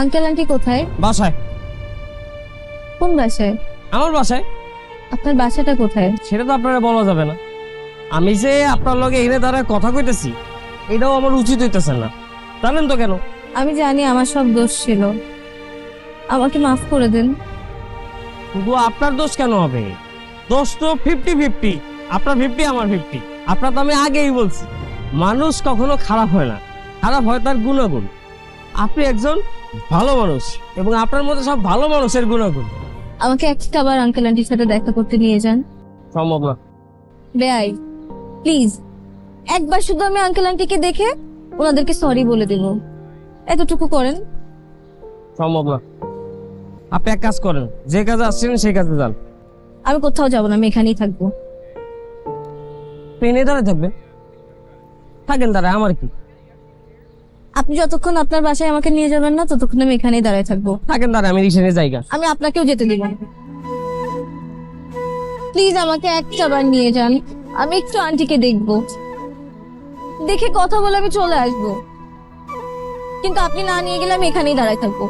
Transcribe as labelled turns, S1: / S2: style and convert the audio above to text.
S1: Uncle aunty কোথায়?
S2: বাসায়।
S1: কোন বাসায়?
S2: আমার বাসায়।
S1: আপনার বাসাটা কোথায়?
S2: সেটা তো আপনারা বলা যাবে না। আমি যে আপনার লগে এনে দাঁড়ায় কথা কইতেছি এটাও আমার উচিত হইতেছে না, জানেন তো কেন?
S1: আমি জানি আমার সব দোষ ছিল, আমাকে মাফ করে দিন।
S2: শুধু আপনার দোষ কেন হবে? দোষ তো 50-50, আপনার 50 আমার 50। আপনার তো আমি আগেই বলছি মানুষ কখনো খারাপ হয় না, খারাপ হয় তার গুণাগুণ। আপনি একজন ভালো মানুষ এবং আপনার মধ্যে সব ভালো মানুষের গুণাগুণ।
S1: আমাকে একটা বার আঙ্কেল আন্টির সাথে দেখা করতে নিয়ে যান।
S2: সম্ভব না।
S1: বেআই, প্লিজ একবার শুধু আমি আঙ্কেল আন্টিকে দেখে ওনাদেরকে সরি বলে দেব, এতটুকু করেন।
S2: সম্ভব না। আপনি এক কাজ করেন, যে কাজে আসছেন সেই কাজে যান।
S1: আমি কোথাও যাবো না, আমি এখানেই থাকবো।
S2: ট্রেনে দাঁড়ায় থাকবেন, থাকেন দাঁড়ায়, আমার কি?
S1: আপনি যতক্ষণ আপনার বাসায় আমাকে নিয়ে যাবেন না ততক্ষণ আমি এখানেই দাঁড়ায় থাকবো।
S2: থাকেন দাঁড়ায়, আমি রিক্সা নিয়ে জায়গা।
S1: আমি আপনাকেও যেতে দিব না। প্লিজ আমাকে একটা বার নিয়ে যান, আমি একটু আন্টিকে দেখবো, দেখে কথা বলে আমি চলে আসবো। কিন্তু আপনি না নিয়ে গেলে আমি এখানেই দাঁড়ায় থাকবো।